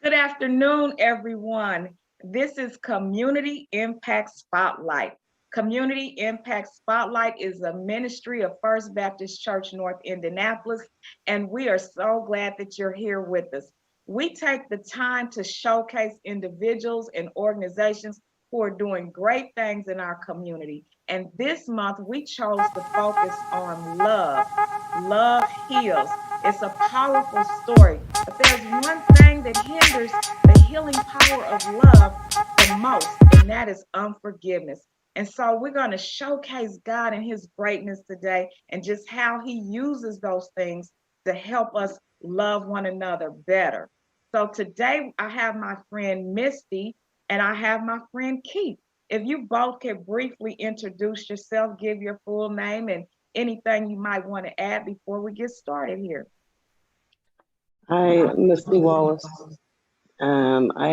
Good afternoon, everyone. This is Community Impact Spotlight. Community Impact Spotlight is a ministry of First Baptist Church North Indianapolis, and we are so glad that you're here with us. We take the time to showcase individuals and organizations who are doing great things in our community. And this month, we chose to focus on love. Love heals. It's a powerful story, but there's one thing that hinders the healing power of love the most, and that is unforgiveness. And so we're going to showcase God and his greatness today and just how he uses those things to help us love one another better. So today I have my friend Misty and I have my friend Keith. If you both could briefly introduce yourself, give your full name and anything you might want to add before we get started here. Hi, Misty Wallace. I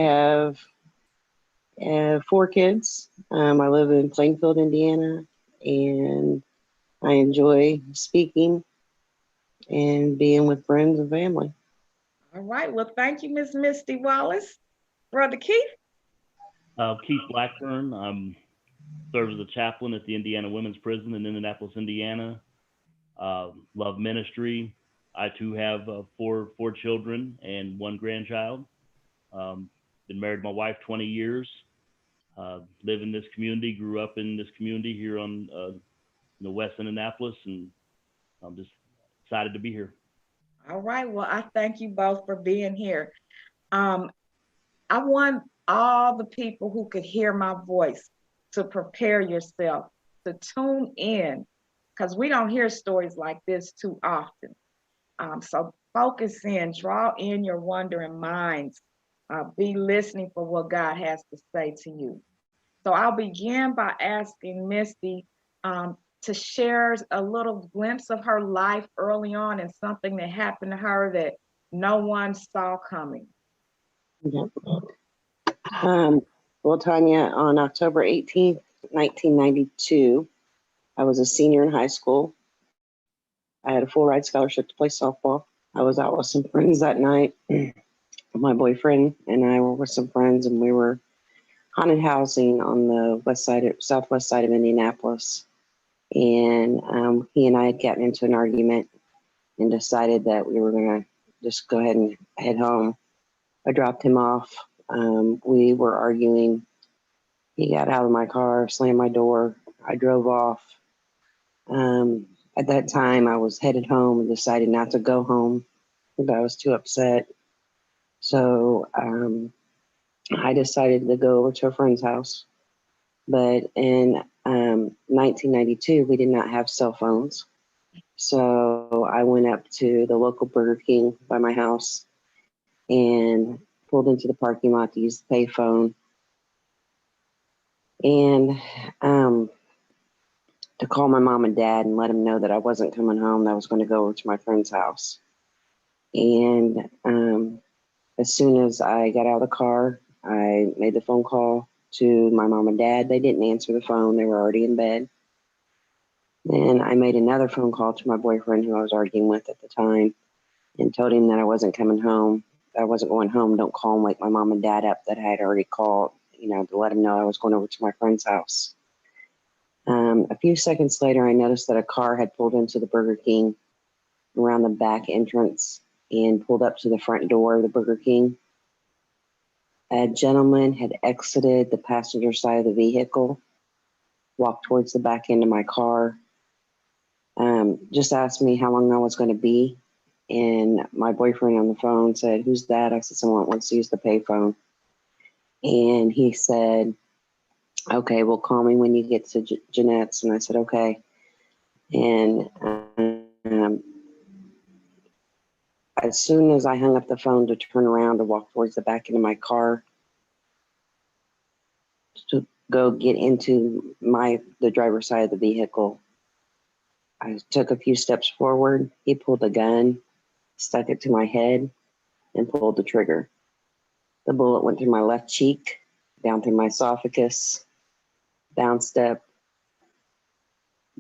have four kids. I live in Plainfield, Indiana, and I enjoy speaking and being with friends and family. All right. Well, thank you, Miss Misty Wallace. Brother Keith? Keith Blackburn. I'm served as a chaplain at the Indiana Women's Prison in Indianapolis, Indiana. Love ministry. I too have four children and one grandchild. Been married to my wife 20 years. Live in this community. Grew up in this community here on the West Indianapolis, and I'm just excited to be here. All right. Well, I thank you both for being here. Um, I want all the people who could hear my voice to prepare yourself to tune in because we don't hear stories like this too often. So focus in, draw in your wondering minds, be listening for what God has to say to you. So I'll begin by asking Misty to share a little glimpse of her life early on and something that happened to her that no one saw coming. Yeah. Well, Tanya, on October 18th, 1992, I was a senior in high school. I had a full ride scholarship to play softball. I was out with some friends that night. My boyfriend and I were with some friends, and we were haunted housing on the southwest side of Indianapolis. And he and I had gotten into an argument and decided that we were going to just go ahead and head home. I dropped him off. We were arguing. He got out of my car, slammed my door. I drove off. At that time, I was headed home and decided not to go home because I was too upset. So I decided to go over to a friend's house. But in 1992, we did not have cell phones. So I went up to the local Burger King by my house and pulled into the parking lot to use the payphone. And to call my mom and dad and let them know that I wasn't coming home, that I was going to go over to my friend's house. And as soon as I got out of the car, I made the phone call to my mom and dad. They didn't answer the phone. They were already in bed. Then I made another phone call to my boyfriend who I was arguing with at the time and told him that I wasn't coming home. I wasn't going home. Don't call and wake my mom and dad up that I had already called, to let them know I was going over to my friend's house. A few seconds later, I noticed that a car had pulled into the Burger King around the back entrance and pulled up to the front door of the Burger King. A gentleman had exited the passenger side of the vehicle, walked towards the back end of my car, just asked me how long I was going to be. And my boyfriend on the phone said, "Who's that?" I said, "Someone wants to use the payphone." And he said, "Okay, well, call me when you get to Jeanette's." And I said, "Okay." And as soon as I hung up the phone to turn around to walk towards the back end of my car to go get into the driver's side of the vehicle, I took a few steps forward. He pulled a gun, stuck it to my head, and pulled the trigger. The bullet went through my left cheek, down through my esophagus, bounced up,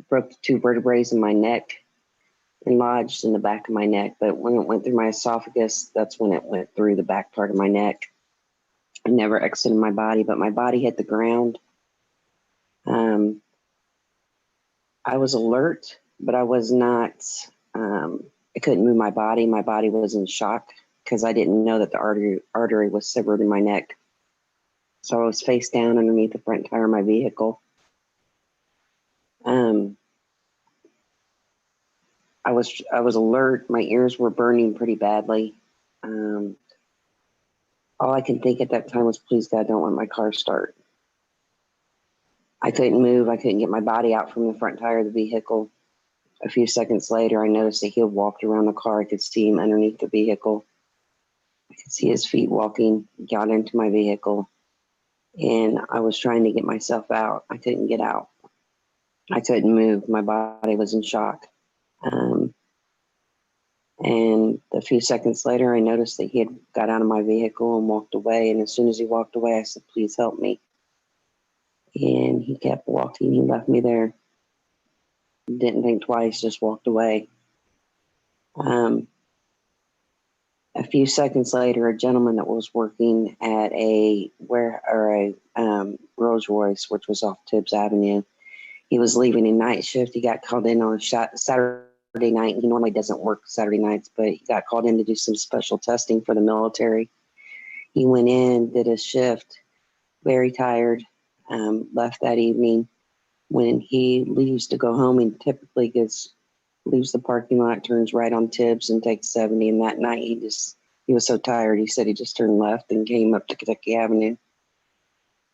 broke the two vertebrae in my neck, and lodged in the back of my neck. But when it went through my esophagus, that's when it went through the back part of my neck. It never exited my body, but my body hit the ground. I was alert, but I was not, I couldn't move my body. My body was in shock because I didn't know that the artery was severed in my neck. So I was face down underneath the front tire of my vehicle. I was alert. My ears were burning pretty badly. All I could think at that time was, please God, don't let my car start. I couldn't move. I couldn't get my body out from the front tire of the vehicle. A few seconds later, I noticed that he had walked around the car. I could see him underneath the vehicle. I could see his feet walking, got into my vehicle, and I was trying to get myself out. I couldn't get out. I couldn't move. My body was in shock. And a few seconds later, I noticed that he had got out of my vehicle and walked away. And as soon as he walked away, I said, please help me. And he kept walking. He left me there. Didn't think twice, just walked away. A few seconds later, a gentleman that was working at a Rolls Royce, which was off Tibbs Avenue, he was leaving a night shift. He got called in on a Saturday night. He normally doesn't work Saturday nights, but he got called in to do some special testing for the military. He went in, did his shift, very tired, left that evening. When he leaves to go home, he typically leaves the parking lot, turns right on Tibbs and takes 70. And that night he was so tired, he said he just turned left and came up to Kentucky Avenue.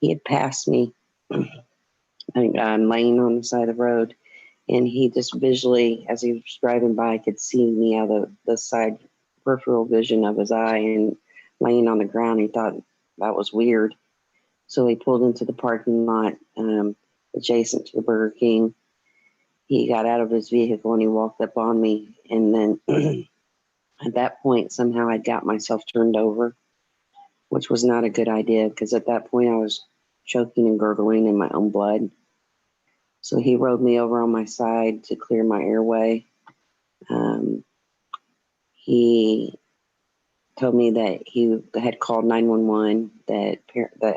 He had passed me. I'm laying on the side of the road, and he just visually, as he was driving by, could see me out of the side peripheral vision of his eye, and laying on the ground. He thought that was weird. So he pulled into the parking lot adjacent to the Burger King. He got out of his vehicle and he walked up on me. And then at that point, somehow I got myself turned over, which was not a good idea because at that point I was choking and gurgling in my own blood. So he rode me over on my side to clear my airway. He told me that he had called 911, that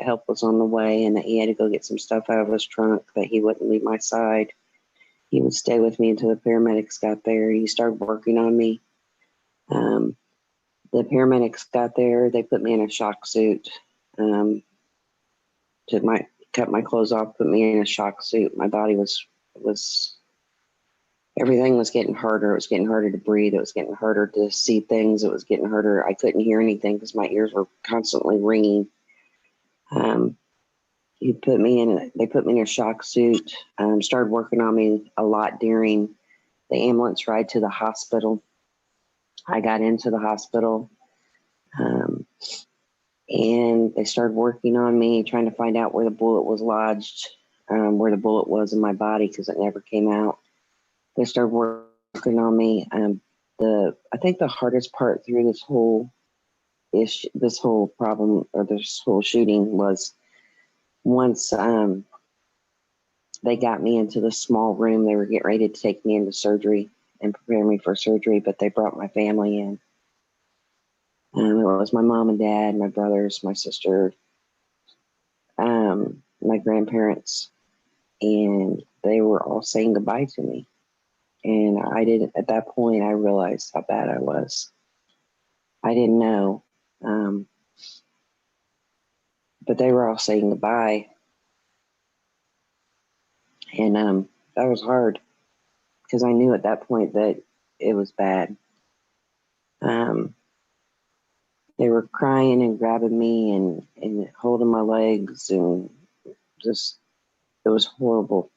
help was on the way, and that he had to go get some stuff out of his trunk, that he wouldn't leave my side. He would stay with me until the paramedics got there. He started working on me. The paramedics got there. They put me in a shock suit. Cut my clothes off, put me in a shock suit. My body was everything was getting harder. It was getting harder to breathe. It was getting harder to see things. It was getting harder. I couldn't hear anything because my ears were constantly ringing. They put me in a shock suit. Started working on me a lot during the ambulance ride to the hospital. I got into the hospital, and they started working on me, trying to find out where the bullet was lodged, where the bullet was in my body, because it never came out. They started working on me. I think the hardest part through this whole problem, or this whole shooting, was once they got me into the small room. They were getting ready to take me into surgery and prepare me for surgery, but they brought my family in. It was my mom and dad, my brothers, my sister, my grandparents, and they were all saying goodbye to me. And at that point, I realized how bad I was. I didn't know, but they were all saying goodbye. And that was hard because I knew at that point that it was bad. They were crying and grabbing me and holding my legs, and just, it was horrible.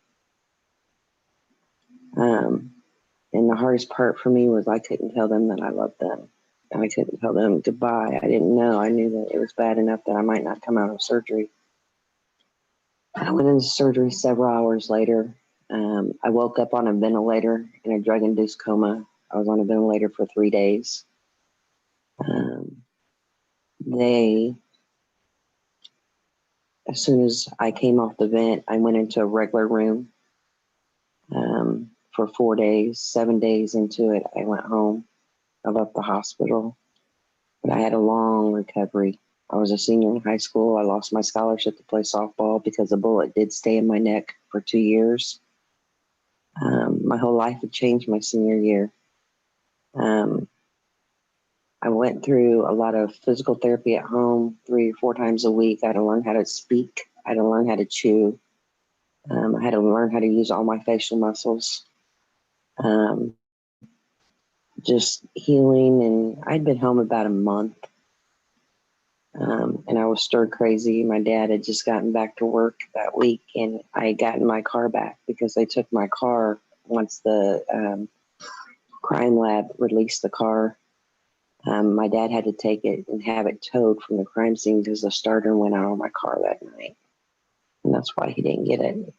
And the hardest part for me was I couldn't tell them that I loved them. I couldn't tell them goodbye. I didn't know. I knew that it was bad enough that I might not come out of surgery. I went into surgery several hours later. I woke up on a ventilator in a drug-induced coma. I was on a ventilator for 3 days. As soon as I came off the vent, I went into a regular room for 4 days. 7 days into it, I went home. I left the hospital, but I had a long recovery. I was a senior in high school. I lost my scholarship to play softball because a bullet did stay in my neck for 2 years. My whole life had changed my senior year. I went through a lot of physical therapy at home 3 or 4 times a week. I had to learn how to speak. I had to learn how to chew. I had to learn how to use all my facial muscles. Just healing. And I'd been home about a month. And I was stir crazy. My dad had just gotten back to work that week, and I had gotten my car back because they took my car once the crime lab released the car. My dad had to take it and have it towed from the crime scene because the starter went out on my car that night. And that's why he didn't get it.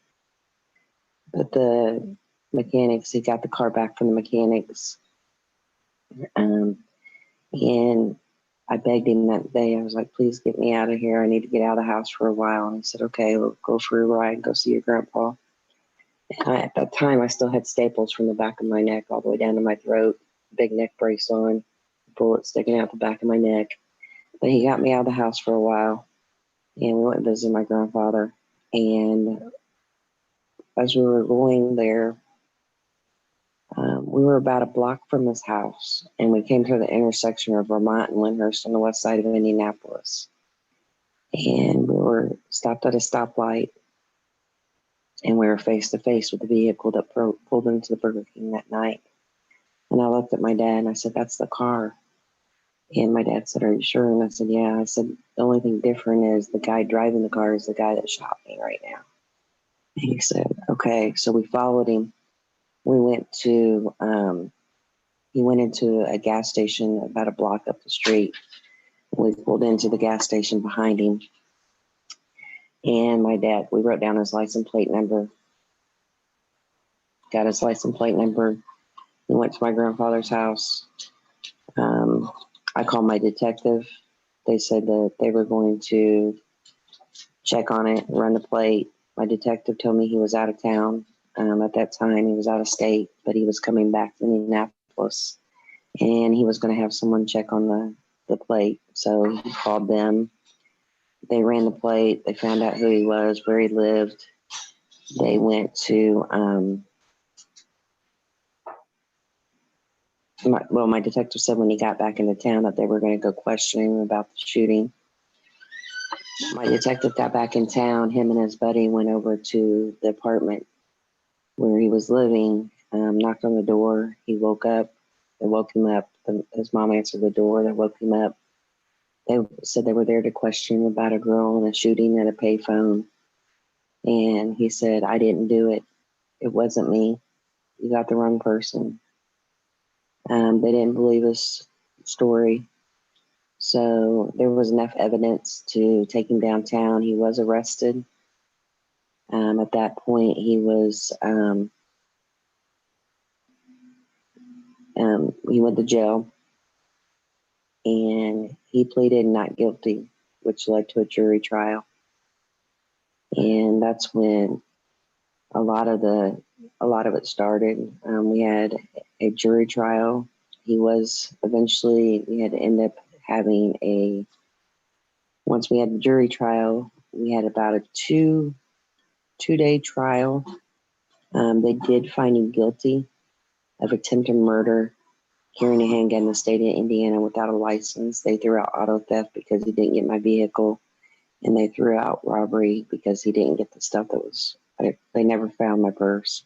But the mechanics, he got the car back from the mechanics. And I begged him that day. I was like, please get me out of here. I need to get out of the house for a while. And he said, okay, we'll go for a ride and go see your grandpa. And at that time, I still had staples from the back of my neck all the way down to my throat, big neck brace on, bullet sticking out the back of my neck. But he got me out of the house for a while, and we went and visited my grandfather. And as we were going there, we were about a block from his house, and we came to the intersection of Vermont and Lyndhurst on the west side of Indianapolis. And we were stopped at a stoplight, and we were face to face with the vehicle that pulled into the Burger King that night. And I looked at my dad and I said, that's the car. And my dad said, are you sure? And I said, yeah. I said, the only thing different is the guy driving the car is the guy that shot me right now. And he said, okay. So we followed him. We went to, he went into a gas station about a block up the street. We pulled into the gas station behind him. And my dad, we wrote down his license plate number, got his license plate number. We went to my grandfather's house. I called my detective. They said that they were going to check on it, run the plate. My detective told me he was out of town. At that time, he was out of state, but he was coming back to Indianapolis, and he was going to have someone check on the plate. So he called them. They ran the plate. They found out who he was, where he lived. They went to, my detective said when he got back into town that they were going to go question him about the shooting. My detective got back in town. Him and his buddy went over to the apartment where he was living, knocked on the door. He woke up. They woke him up. His mom answered the door. They woke him up. They said they were there to question him about a girl and a shooting at a payphone. And he said, I didn't do it. It wasn't me. You got the wrong person. They didn't believe his story. So there was enough evidence to take him downtown. He was arrested. At that point, he was, he went to jail, and he pleaded not guilty, which led to a jury trial. And that's when a lot of it started. We had a jury trial. We had to end up having once we had the jury trial, we had about a two-day trial. They did find him guilty of attempted murder, carrying a handgun in the state of Indiana without a license. They threw out auto theft because he didn't get my vehicle, and they threw out robbery because he didn't get the stuff that was, they never found my purse.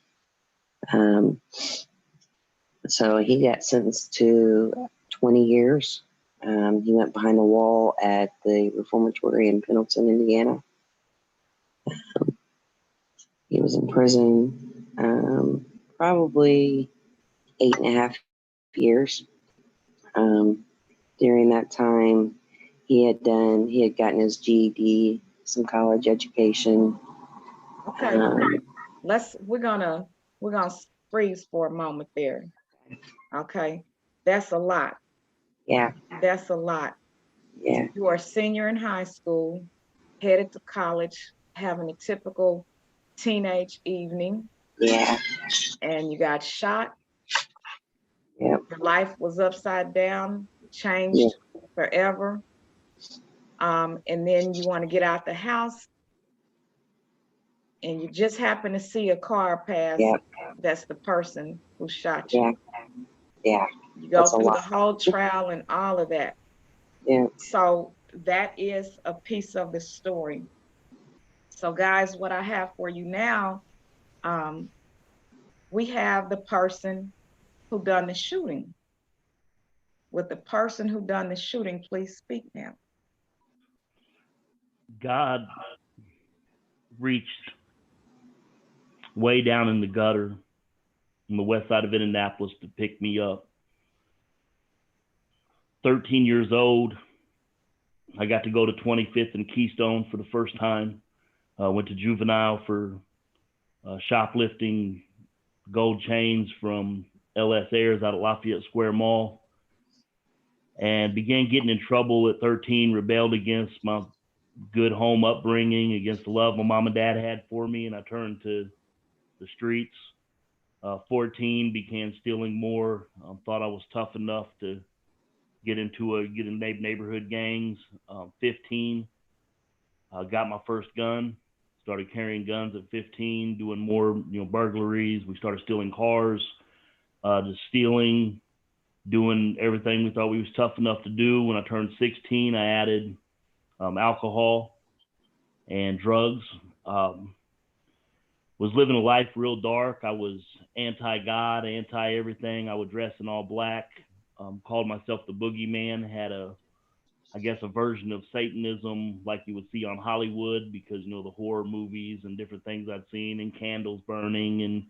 So he got sentenced to 20 years. He went behind the wall at the reformatory in Pendleton, Indiana. He was in prison probably 8.5 years. During that time, he had gotten his GED, some college education. Okay, we're gonna freeze for a moment there. Okay, that's a lot. Yeah, That's a lot. yeah, You are a senior in high school, headed to college, having a typical teenage evening. Yeah. and you got shot. Yep. Your life was upside down, changed Yeah. forever. And then you want to get out the house and you just happen to see a car pass. Yep. That's the person who shot Yeah. you. Yeah. You go That's a through the lot. whole trial and all of that. Yeah. So that is a piece of the story. So guys, what I have for you now, we have the person who done the shooting. With the person who done the shooting, please speak now. God reached way down in the gutter on the west side of Indianapolis to pick me up. 13 years old, I got to go to 25th and Keystone for the first time. Went to juvenile for shoplifting gold chains from LS Ayers out of Lafayette Square Mall, and began getting in trouble at 13, rebelled against my good home upbringing, against the love my mom and dad had for me, and I turned to the streets. 14, began stealing more, thought I was tough enough to get in neighborhood gangs. 15, got my first gun, started carrying guns at 15, doing more, burglaries. We started stealing cars, just stealing, doing everything we thought we was tough enough to do. When I turned 16, I added alcohol and drugs. Was living a life real dark. I was anti-God, anti-everything. I would dress in all black, called myself the boogeyman, had a version of Satanism like you would see on Hollywood, because, the horror movies and different things I'd seen, and candles burning and,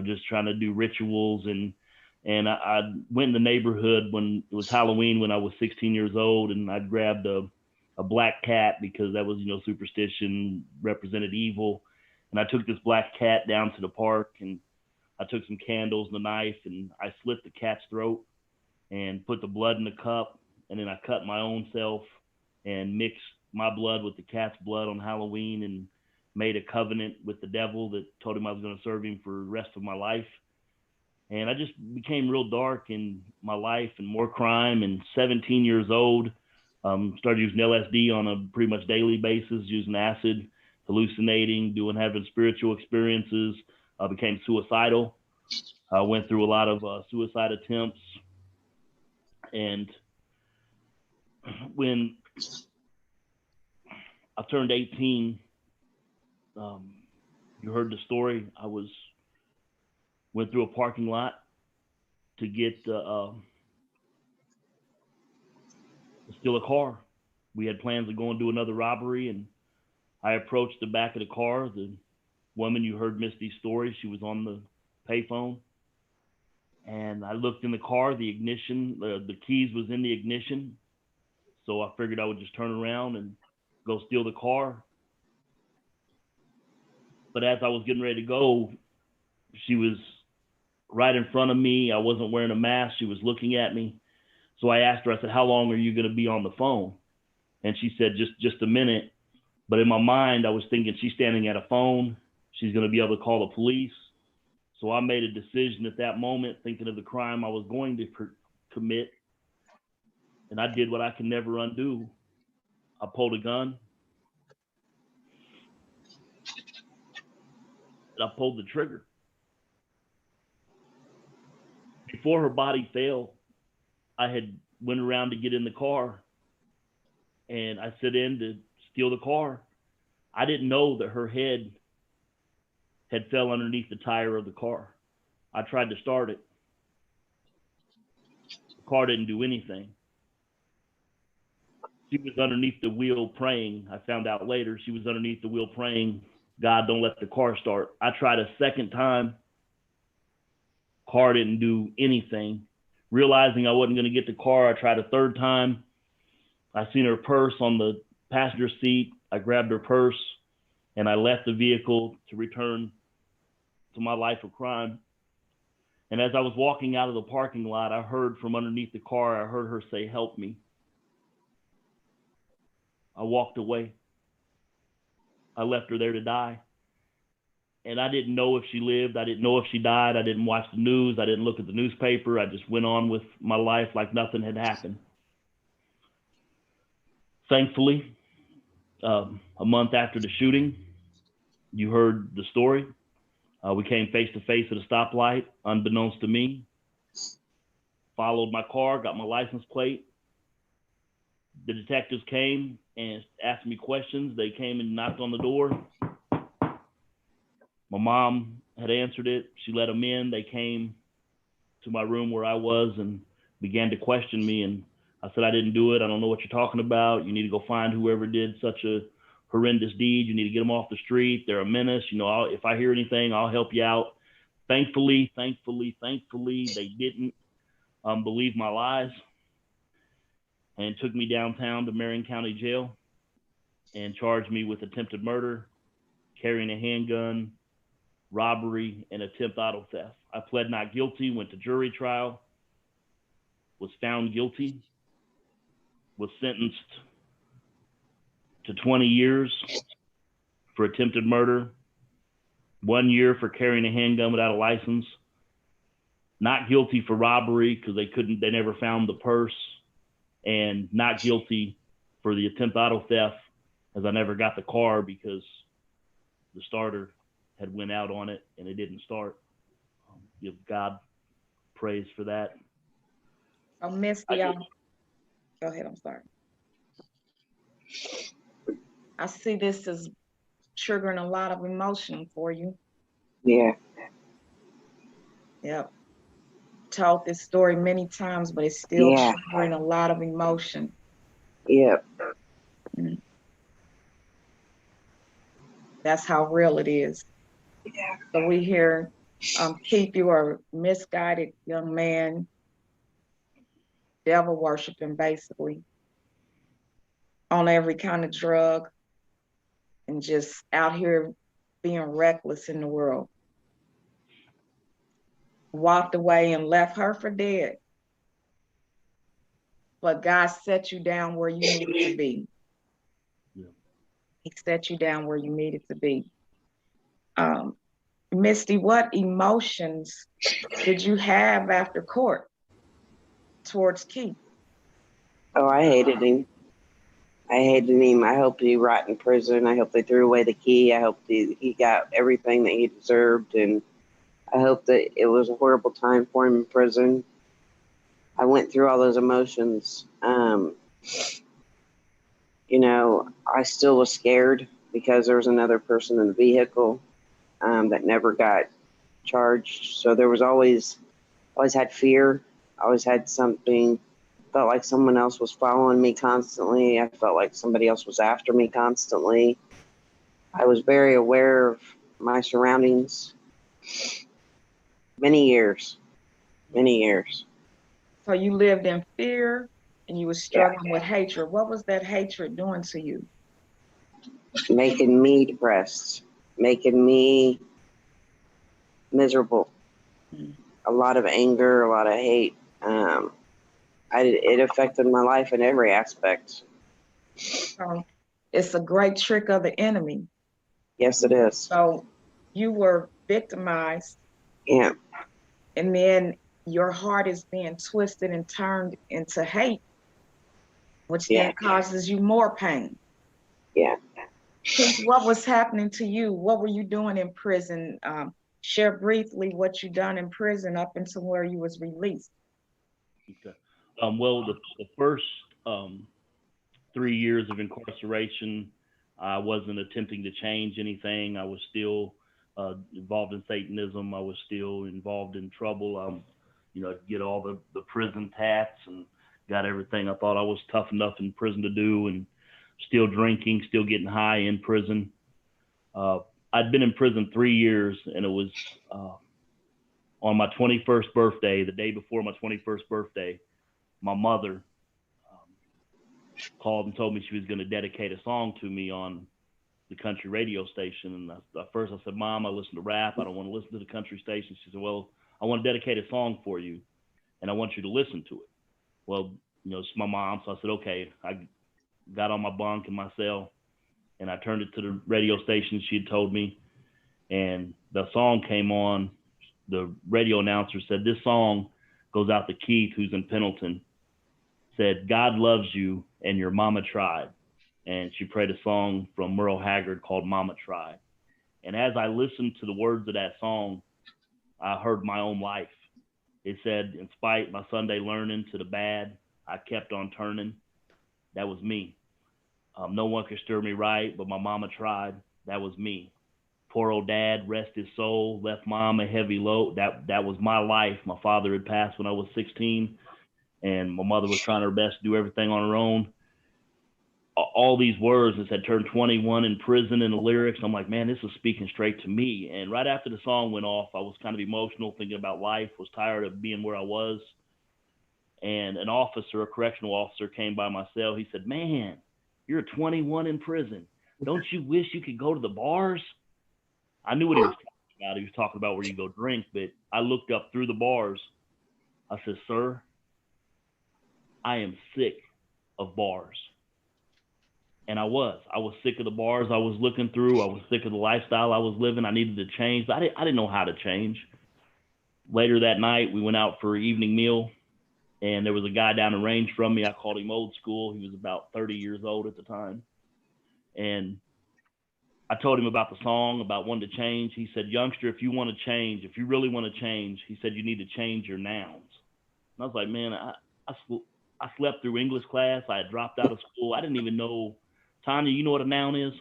just trying to do rituals. And I went in the neighborhood when it was Halloween when I was 16 years old, and I grabbed a black cat because that was, superstition, represented evil. And I took this black cat down to the park, and I took some candles and a knife, and I slit the cat's throat and put the blood in the cup. And then I cut my own self and mixed my blood with the cat's blood on Halloween, and made a covenant with the devil that told him I was going to serve him for the rest of my life. And I just became real dark in my life, and more crime. And 17 years old, started using LSD on a pretty much daily basis, using acid, hallucinating, having spiritual experiences. Became suicidal. Went through a lot of suicide attempts. And when I turned 18, you heard the story. I went through a parking lot to get to steal a car. We had plans to go and do another robbery, and I approached the back of the car. The woman, you heard Misty's story, she was on the payphone, and I looked in the car. The ignition, the keys was in the ignition, so I figured I would just turn around and go steal the car. But as I was getting ready to go, she was right in front of me. I wasn't wearing a mask. She was looking at me. So I asked her, I said, "How long are you going to be on the phone?" And she said, just a minute. But in my mind, I was thinking, she's standing at a phone. She's going to be able to call the police. So I made a decision at that moment, thinking of the crime I was going to commit. And I did what I can never undo. I pulled a gun. And I pulled the trigger. Before her body fell, I had went around to get in the car, and I sit in to steal the car. I didn't know that her head had fell underneath the tire of the car. I tried to start it. The car didn't do anything. She was underneath the wheel praying. I found out later she was underneath the wheel praying, "God, don't let the car start." I tried a second time. Car didn't do anything. Realizing I wasn't going to get the car, I tried a third time. I seen her purse on the passenger seat. I grabbed her purse, and I left the vehicle to return to my life of crime. And as I was walking out of the parking lot, I heard from underneath the car, I heard her say, "Help me." I walked away. I left her there to die. And I didn't know if she lived. I didn't know if she died. I didn't watch the news. I didn't look at the newspaper. I just went on with my life like nothing had happened. Thankfully, a month after the shooting, you heard the story. We came face to face at a stoplight, unbeknownst to me. Followed my car, got my license plate. The detectives came and asked me questions. They came and knocked on the door. My mom had answered it. She let them in. They came to my room where I was and began to question me. And I said, I didn't do it. I don't know what you're talking about. You need to go find whoever did such a horrendous deed. You need to get them off the street. They're a menace. You know, if I hear anything, I'll help you out. Thankfully, they didn't believe my lies and took me downtown to Marion County Jail and charged me with attempted murder, carrying a handgun, robbery, and attempt auto theft. I pled not guilty, went to jury trial, was found guilty, was sentenced to 20 years for attempted murder, 1 year for carrying a handgun without a license, not guilty for robbery because they never found the purse, and not guilty for the attempt auto theft as I never got the car because the starter had went out on it and it didn't start. Give God praise for that. Oh, Misty, go ahead, I'm sorry. I see this is triggering a lot of emotion for you. Yeah. Yep. Told this story many times, but it's still triggering a lot of emotion. Yep. Mm. That's how real it is. Yeah. So we hear, Keith, you are a misguided young man, devil worshiping basically, on every kind of drug, and just out here being reckless in the world. Walked away and left her for dead. But God set you down where you needed to be. Yeah. He set you down where you needed to be. Misty, what emotions did you have after court towards Keith? Oh, I hated him. I hope he rot in prison. I hope they threw away the key. I hope he got everything that he deserved. And I hope that it was a horrible time for him in prison. I went through all those emotions. You know, I still was scared because there was another person in the vehicle that never got charged. So there was always had fear. I always had something, felt like someone else was following me constantly. I felt like somebody else was after me constantly. I was very aware of my surroundings. Many years. So you lived in fear and you were struggling with hatred. What was that hatred doing to you? Making me depressed, making me miserable. A lot of anger, a lot of hate. It affected my life in every aspect. It's a great trick of the enemy. Yes, it is. So you were victimized. Yeah. And then your heart is being twisted and turned into hate, which then causes you more pain. Yeah. What was happening to you? What were you doing in prison? Share briefly what you done in prison up until where you was released. Okay. Well, the first 3 years of incarceration, I wasn't attempting to change anything. I was still involved in Satanism. I was still involved in trouble. Get all the prison tats and got everything I thought I was tough enough in prison to do, and still drinking, still getting high in prison. I'd been in prison 3 years, and it was on my 21st birthday, the day before my 21st birthday, my mother called and told me she was going to dedicate a song to me on the country radio station. And at first I said, Mom, I listen to rap. I don't want to listen to the country station. She said, well, I want to dedicate a song for you, and I want you to listen to it. Well, it's my mom. So I said, okay. I got on my bunk in my cell, and I turned it to the radio station she had told me. and the song came on. The radio announcer said, "This song goes out to Keith, who's in Pendleton." Said, "God loves you and your mama tried." And she prayed a song from Merle Haggard called "Mama Tried." And as I listened to the words of that song, I heard my own life. It said, "In spite my Sunday learning to the bad, I kept on turning." That was me. No one could stir me right, but my mama tried. That was me. Poor old dad, rest his soul, left mom a heavy load. That was my life. My father had passed when I was 16, and my mother was trying her best to do everything on her own. All these words that said turned 21 in prison in the lyrics. I'm like, man, this is speaking straight to me. And right after the song went off, I was kind of emotional, thinking about life, was tired of being where I was. And an officer, a correctional officer, came by my cell. He said, "Man, you're 21 in prison. Don't you wish you could go to the bars?" I knew what he was talking about. He was talking about where you go drink, but I looked up through the bars. I said, "Sir, I am sick of bars." And I was sick of the bars I was looking through. I was sick of the lifestyle I was living. I needed to change. I didn't know how to change. Later that night, we went out for an evening meal, and there was a guy down the range from me. I called him old school. He was about 30 years old at the time. And I told him about the song, about wanting to change. He said, "Youngster, if you want to change, if you really want to change," he said, "you need to change your nouns." And I was like, man, I slept through English class. I had dropped out of school. I didn't even know. Tanya, you know what a noun is?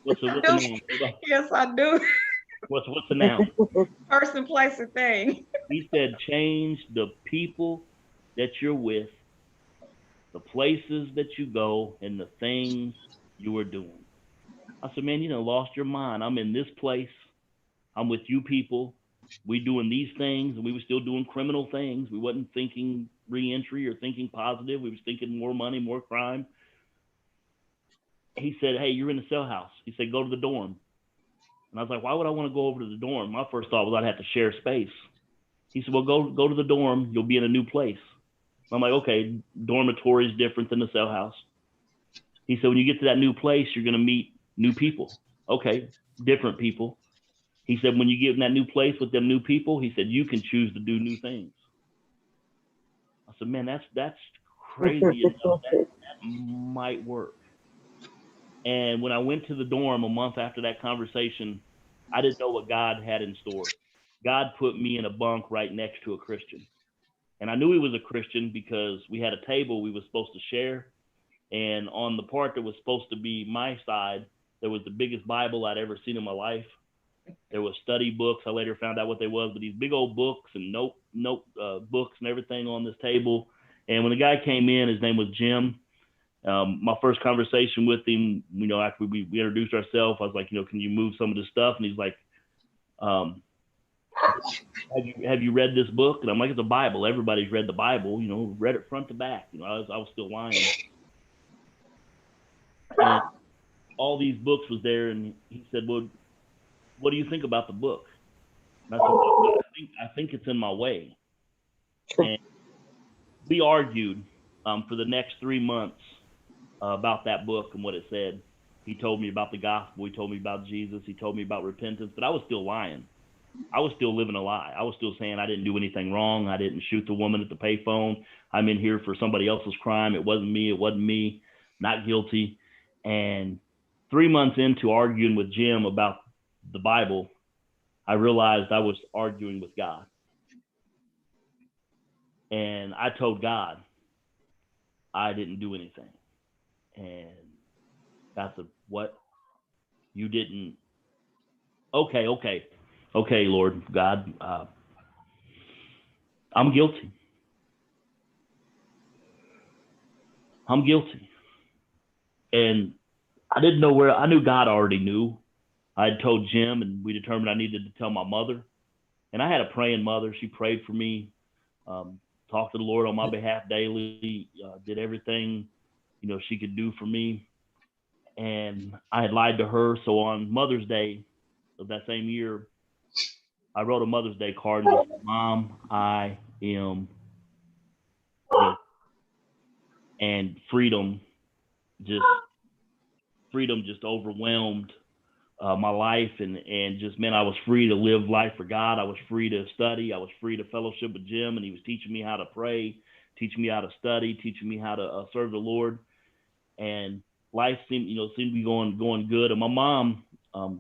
What's a noun? Yes, I do. What's a noun? Person, place, or thing. He said, "Change the people that you're with, the places that you go, and the things you are doing." I said, "Man, you done lost your mind. I'm in this place. I'm with you people. We doing these things," and we were still doing criminal things. We wasn't thinking reentry or thinking positive. We was thinking more money, more crime. He said, "Hey, you're in the cell house." He said, "Go to the dorm." And I was like, "Why would I want to go over to the dorm?" My first thought was I'd have to share space. He said, "Well, go to the dorm. You'll be in a new place." I'm like, "Okay, dormitory is different than the cell house." He said, "When you get to that new place, you're going to meet new people." Okay, different people. He said, "When you get in that new place with them new people," he said, "you can choose to do new things." I said, "Man, that's crazy enough. That might work." And when I went to the dorm a month after that conversation, I didn't know what God had in store. God put me in a bunk right next to a Christian. And I knew he was a Christian because we had a table we were supposed to share. And on the part that was supposed to be my side, there was the biggest Bible I'd ever seen in my life. There was study books. I later found out what they was, but these big old books and note books and everything on this table. And when the guy came in, his name was Jim. My first conversation with him, after we introduced ourselves, I was like, "Can you move some of this stuff?" And he's like, have you read this book? And I'm like, "It's a Bible. Everybody's read the Bible, read it front to back." I was still lying. And all these books was there, and he said, "Well, what do you think about the book?" And I said, "Well, I think it's in my way." And we argued for the next 3 months about that book and what it said. He told me about the gospel. He told me about Jesus. He told me about repentance, but I was still lying. I was still living a lie. I was still saying I didn't do anything wrong. I didn't shoot the woman at the payphone. I'm in here for somebody else's crime. It wasn't me. It wasn't me. Not guilty. And 3 months into arguing with Jim about the Bible, I realized I was arguing with God. And I told God I didn't do anything. And God said, "What? You didn't? Okay, Lord God, I'm guilty. I'm guilty." And I didn't know where. I knew God already knew. I had told Jim, and we determined I needed to tell my mother. And I had a praying mother. She prayed for me, talked to the Lord on my behalf daily, did everything, she could do for me. And I had lied to her. So on Mother's Day of that same year, I wrote a Mother's Day card and said, "Mom, I am guilty." And freedom just overwhelmed my life, and just, man, I was free to live life for God. I was free to study. I was free to fellowship with Jim, and he was teaching me how to pray, teaching me how to study, teaching me how to serve the Lord. And life seemed to be going good. And my mom, of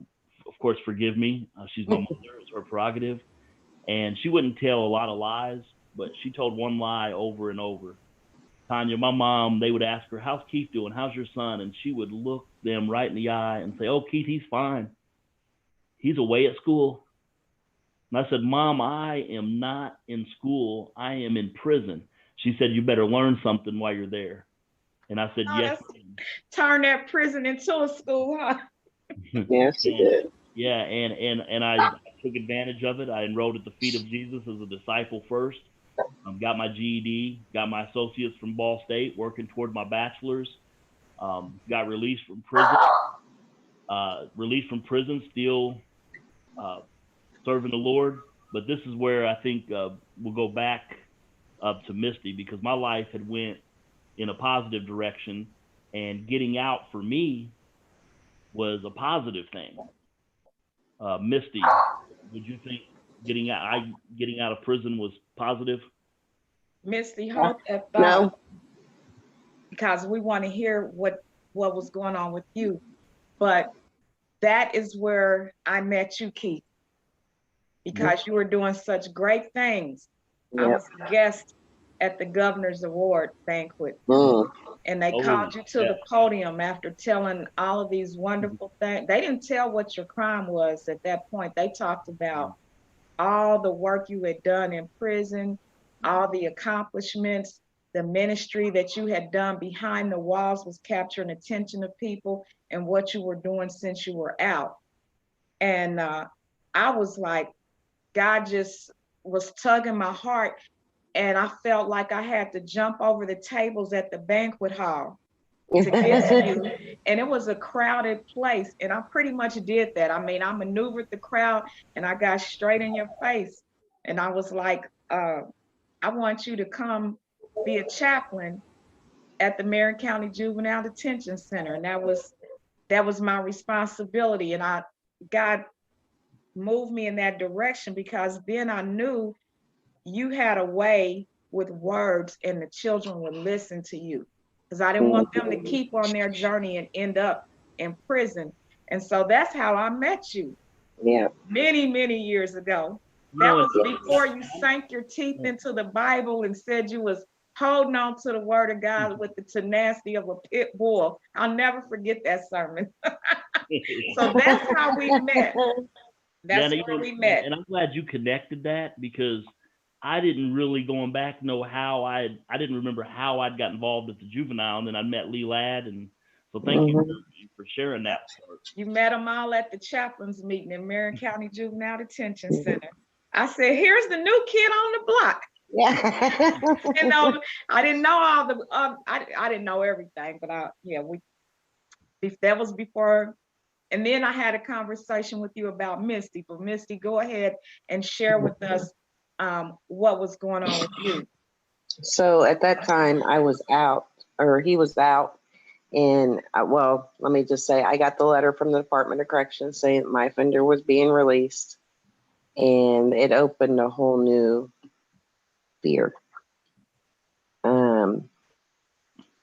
course, forgive me. She's my mother. It's her prerogative. And she wouldn't tell a lot of lies, but she told one lie over and over. Tanya, my mom, they would ask her, how's Keith doing? How's your son? And she would look them right in the eye and say, oh, Keith, he's fine. He's away at school. And I said, Mom, I am not in school. I am in prison. She said, you better learn something while you're there. And I said, yes. Turn that prison into a school, huh? Yes, she did. Yeah, and I took advantage of it. I enrolled at the feet of Jesus as a disciple first. Got my GED, got my associates from Ball State, working toward my bachelor's. Got released from prison. Still serving the Lord. But this is where I think we'll go back up to Misty, because my life had went in a positive direction, and getting out for me was a positive thing. Misty, would you think getting out of prison was positive? Misty, hold that thought. No. Because we want to hear what was going on with you. But that is where I met you, Keith, because you were doing such great things. Yep. I was a guest at the Governor's Award banquet, and they called you to the podium after telling all of these wonderful things. They didn't tell what your crime was at that point. They talked about all the work you had done in prison, all the accomplishments, the ministry that you had done behind the walls was capturing attention of people, and what you were doing since you were out. And I was like, God just was tugging my heart, and I felt like I had to jump over the tables at the banquet hall to get to you. And it was a crowded place, and I pretty much did that. I mean, I maneuvered the crowd, and I got straight in your face, and I was like, I want you to come be a chaplain at the Marion County Juvenile Detention Center. And that was my responsibility. And God moved me in that direction, because then I knew you had a way with words, and the children would listen to you, because I didn't want them to keep on their journey and end up in prison. And so that's how I met you. Yeah. Many, many years ago. That was before you sank your teeth into the Bible and said you was holding on to the word of God with the tenacity of a pit bull. I'll never forget that sermon. So that's how we met. That's where we met. And I'm glad you connected that, because I didn't really, going back, know how I didn't remember how I'd got involved at the juvenile, and then I met Lee Ladd, and so thank you for sharing that part. You met them all at the chaplain's meeting in Marion County Juvenile Detention Center. I said, here's the new kid on the block. Yeah. I didn't know all the, I didn't know everything, but that was before. And then I had a conversation with you about Misty. But Misty, go ahead and share with us what was going on with you. So at that time, I was out, or he was out. And well, let me just say, I got the letter from the Department of Corrections saying my offender was being released. And it opened a whole new fear.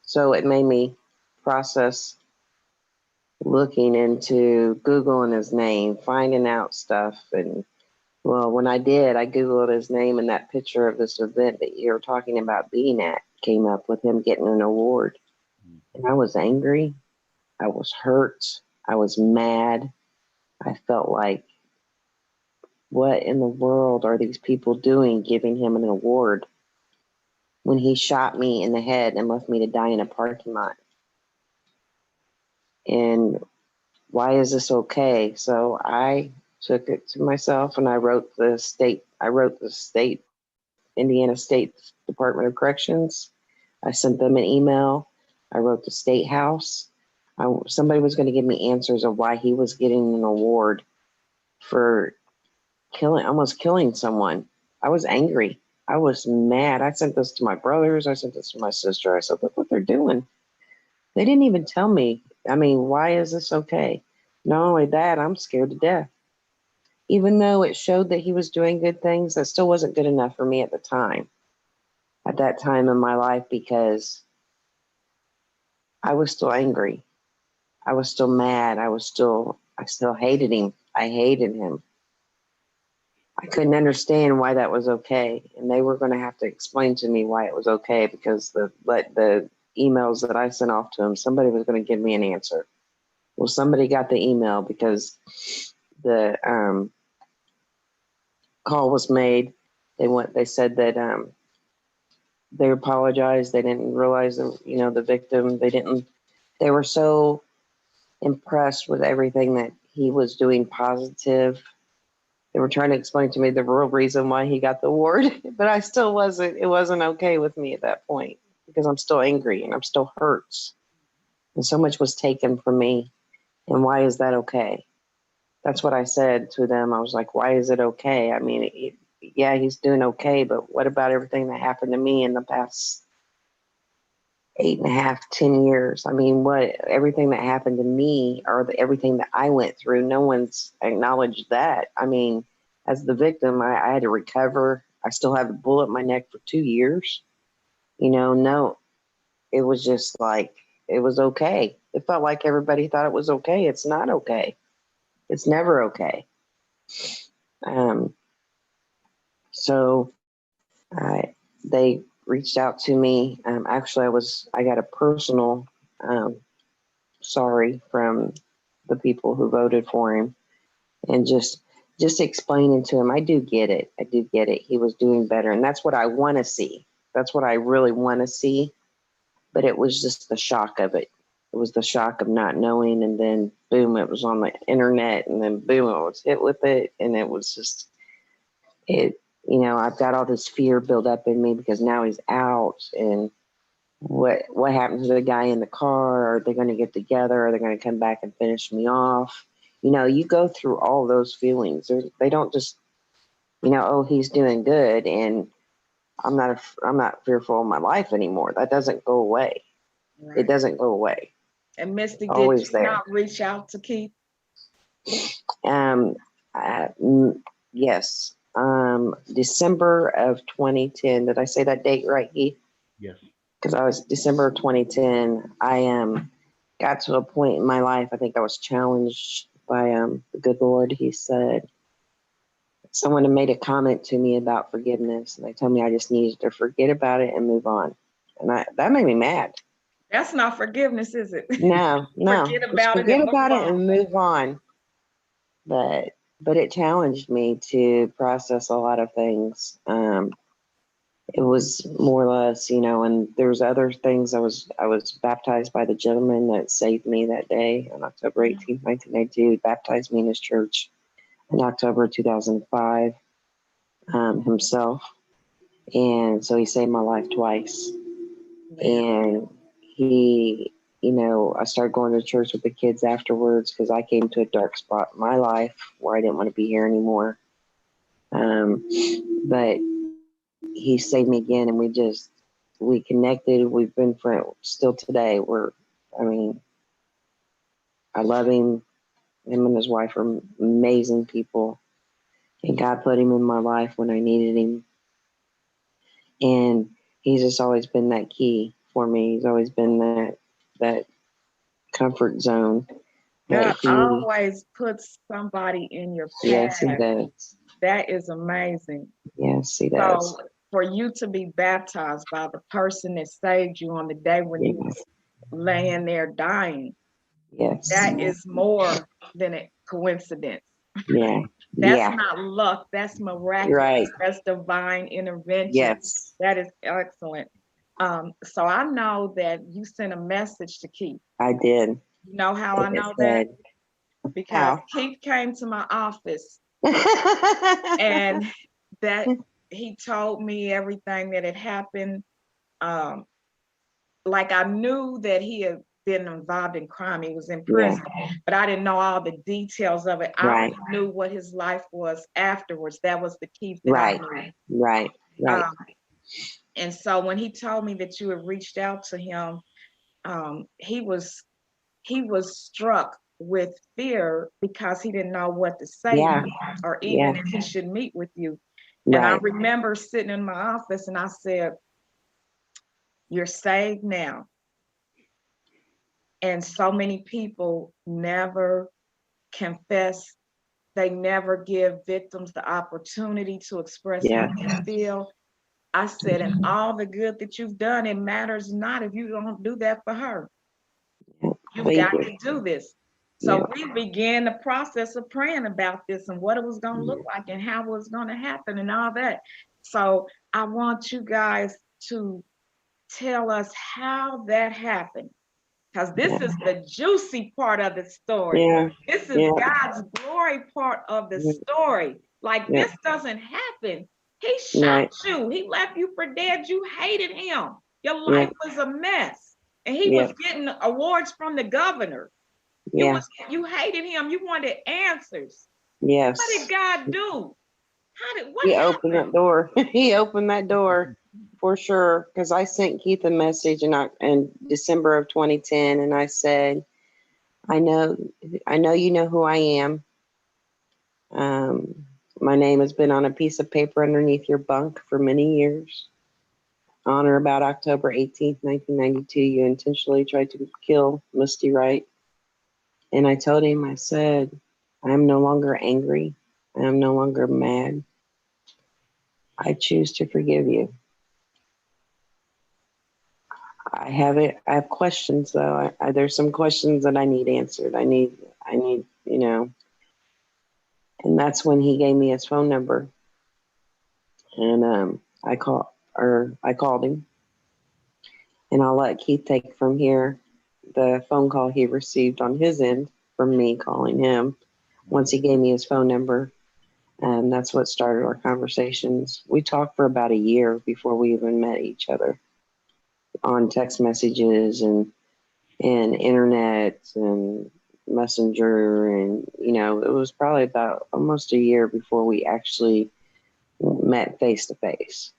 So it made me process looking into Googling his name, finding out stuff. And well, when I did, I Googled his name, and that picture of this event that you're talking about being at came up with him getting an award. And I was angry. I was hurt. I was mad. I felt like, what in the world are these people doing, giving him an award when he shot me in the head and left me to die in a parking lot? And why is this okay? So I took it to myself, and I wrote the Indiana State Department of Corrections. I sent them an email. I wrote the State House. Somebody was going to give me answers of why he was getting an award for almost killing someone. I was angry. I was mad. I sent this to my brothers. I sent this to my sister. I said, look what they're doing. They didn't even tell me. I mean, why is this okay? Not only that, I'm scared to death. Even though it showed that he was doing good things, that still wasn't good enough for me at the time, at that time in my life, because I was still angry. I was still mad. I still hated him. I hated him. I couldn't understand why that was okay. And they were going to have to explain to me why it was okay, because the emails that I sent off to him, somebody was going to give me an answer. Well, somebody got the email because the call was made. They said that they apologized. They didn't realize that, the victim, they were so impressed with everything that he was doing positive. They were trying to explain to me the real reason why he got the award, but I still it wasn't okay with me at that point, because I'm still angry and I'm still hurt. And so much was taken from me. And why is that okay? That's what I said to them. I was like, why is it okay? I mean, yeah, he's doing okay, but what about everything that happened to me in the past 8.5, 10 years? I mean, everything that happened to me, or everything that I went through, no one's acknowledged that. I mean, as the victim, I had to recover. I still have a bullet in my neck for 2 years. No, it was just like, it was okay. It felt like everybody thought it was okay. It's not okay. It's never okay. So they reached out to me. Actually, I got a personal sorry from the people who voted for him, and just explaining to him, I do get it. He was doing better, and that's what I want to see. That's what I really want to see. But it was just the shock of it. It was the shock of not knowing, and then boom, it was on the internet, and then boom, I was hit with it, and it was just it. I've got all this fear built up in me because now he's out, and what happened to the guy in the car? Are they going to get together? Are they going to come back and finish me off? You go through all those feelings. They don't just, oh, he's doing good, and I'm not fearful of my life anymore. That doesn't go away. Right. It doesn't go away. And Misty, Always did you there. not reach out to Keith? Yes. December of 2010. Did I say that date right, Keith? Yes. Because I was December of 2010. I got to a point in my life. I think I was challenged by the good Lord. He said, someone had made a comment to me about forgiveness, and they told me I just needed to forget about it and move on. And that made me mad. That's not forgiveness, is it? No. Forget about Forget it about it and and move on. But it challenged me to process a lot of things. It was more or less, and there's other things. I was baptized by the gentleman that saved me that day on October 18th, 1992. He baptized me in his church in October 2005 himself. And so he saved my life twice. And he, I started going to church with the kids afterwards because I came to a dark spot in my life where I didn't want to be here anymore. But he saved me again, and we connected. We've been friends still today. I love him. Him and his wife are amazing people, and God put him in my life when I needed him. And he's just always been that key for me. He's always been that comfort zone. God always puts somebody in your path. Yes, he does. That is amazing. Yes, he does. So for you to be baptized by the person that saved you on the day when you was laying there dying, yes, that is more than a coincidence. Yeah. That's not luck. That's miraculous. Right. That's divine intervention. Yes. That is excellent. So I know that you sent a message to Keith. I did. You know how I know that? Because Keith came to my office and that he told me everything that had happened. Like I knew that he had been involved in crime. He was in prison, but I didn't know all the details of it. I only knew what his life was afterwards. That was the Keith that I knew. Right. And so when he told me that you had reached out to him, he was struck with fear because he didn't know what to say Yeah. or even Yeah. if he should meet with you. And I Right. remember sitting in my office and I said, "You're saved now." And so many people never confess. They never give victims the opportunity to express Yeah. how they feel. I said, and all the good that you've done, it matters not if you don't do that for her. You've Thank got you. to do this. Yeah. So we began the process of praying about this and what it was going to look like and how it was going to happen and all that. So I want you guys to tell us how that happened, because this is the juicy part of the story. Yeah. This is Yeah. God's glory part of the story. Like, Yeah. this doesn't happen. He shot Right. you. He left you for dead. You hated him. Your Yeah. life was a mess. And he Yeah. was getting awards from the governor. Yeah. You hated him. You wanted answers. Yes. What did God do? What He happened? opened that door. He opened that door for sure. Because I sent Keith a message in December of 2010, and I said, I know you know who I am. My name has been on a piece of paper underneath your bunk for many years. On or about October 18th, 1992, you intentionally tried to kill Misty Wright. And I told him, I said, I am no longer angry. I am no longer mad. I choose to forgive you. I have questions though. There's some questions that I need answered. I need, and that's when he gave me his phone number. And I called him, and I'll let Keith take from here the phone call he received on his end from me calling him once he gave me his phone number. And that's what started our conversations. We talked for about a year before we even met each other on text messages and internet and messenger. And, it was probably about almost a year before we actually met face to face.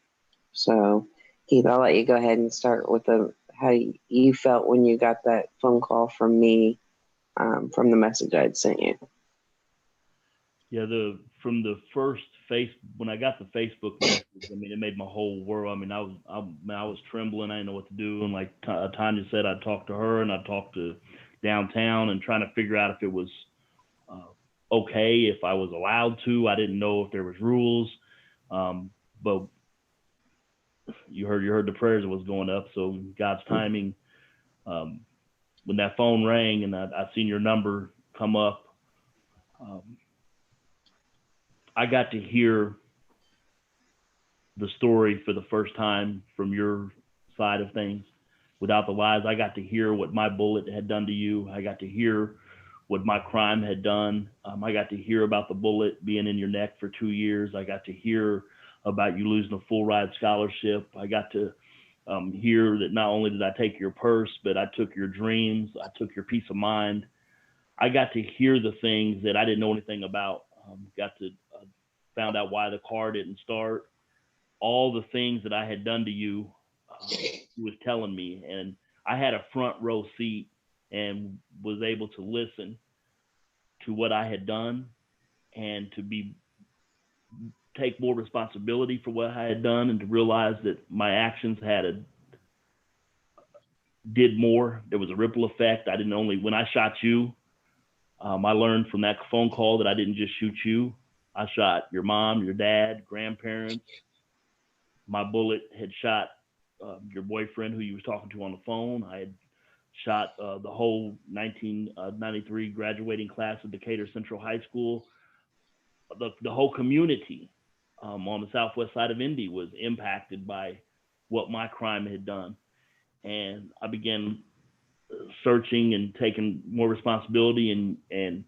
So, Keith, I'll let you go ahead and start with how you felt when you got that phone call from me, from the message I'd sent you. Yeah, from the first when I got the Facebook message, I mean, it made my whole world. I mean, I was trembling. I didn't know what to do. And like Tanya said, I talked to her and I talked to downtown and trying to figure out if it was okay, if I was allowed to. I didn't know if there was rules, but you heard the prayers that was going up. So God's timing. When that phone rang and I seen your number come up, I got to hear the story for the first time from your side of things without the lies. I got to hear what my bullet had done to you. I got to hear what my crime had done. I got to hear about the bullet being in your neck for 2 years. I got to hear about you losing a full ride scholarship. I got to hear that not only did I take your purse, but I took your dreams. I took your peace of mind. I got to hear the things that I didn't know anything about. Found out why the car didn't start. All the things that I had done to you, he was telling me, and I had a front row seat and was able to listen to what I had done and to take more responsibility for what I had done, and to realize that my actions did more. There was a ripple effect. When I shot you, I learned from that phone call that I didn't just shoot you. I shot your mom, your dad, grandparents. My bullet had shot your boyfriend who you was talking to on the phone. I had shot the whole 1993 graduating class of Decatur Central High School. The whole community on the southwest side of Indy was impacted by what my crime had done. And I began searching and taking more responsibility, and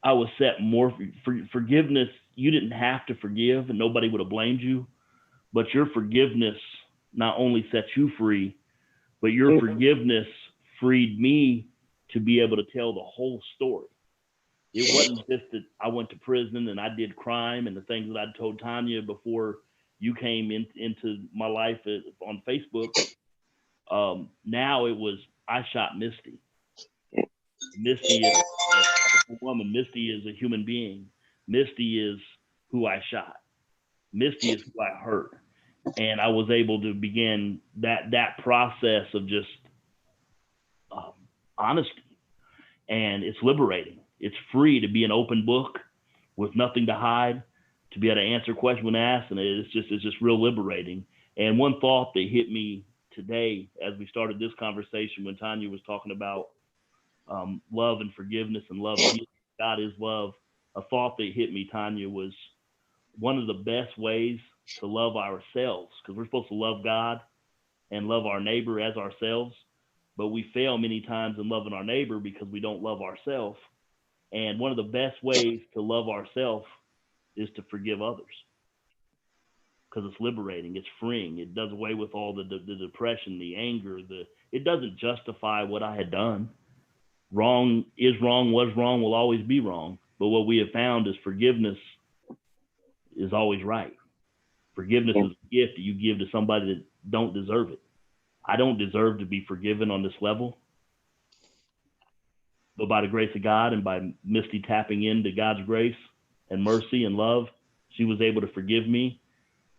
I was set more for forgiveness. You didn't have to forgive, and nobody would have blamed you, but your forgiveness not only set you free, but your forgiveness freed me to be able to tell the whole story. It wasn't just that I went to prison and I did crime and the things that I told Tanya before you came into my life on Facebook. Now it was, I shot Misty. Misty is a woman. Misty is a human being. Misty is who I shot. Misty is who I hurt. And I was able to begin that process of just honesty. And it's liberating. It's free to be an open book with nothing to hide, to be able to answer questions when asked. And it's just real liberating. And one thought that hit me today as we started this conversation, when Tanya was talking about love and forgiveness and love, God is love. A thought that hit me, Tanya, was one of the best ways to love ourselves, because we're supposed to love God and love our neighbor as ourselves, but we fail many times in loving our neighbor because we don't love ourselves. And one of the best ways to love ourselves is to forgive others, because it's liberating, it's freeing. It does away with all the depression, the anger, it doesn't justify what I had done. Wrong is wrong, was wrong, will always be wrong. But what we have found is forgiveness is always right. Forgiveness is a gift that you give to somebody that don't deserve it. I don't deserve to be forgiven on this level. But by the grace of God and by Misty tapping into God's grace and mercy and love, she was able to forgive me.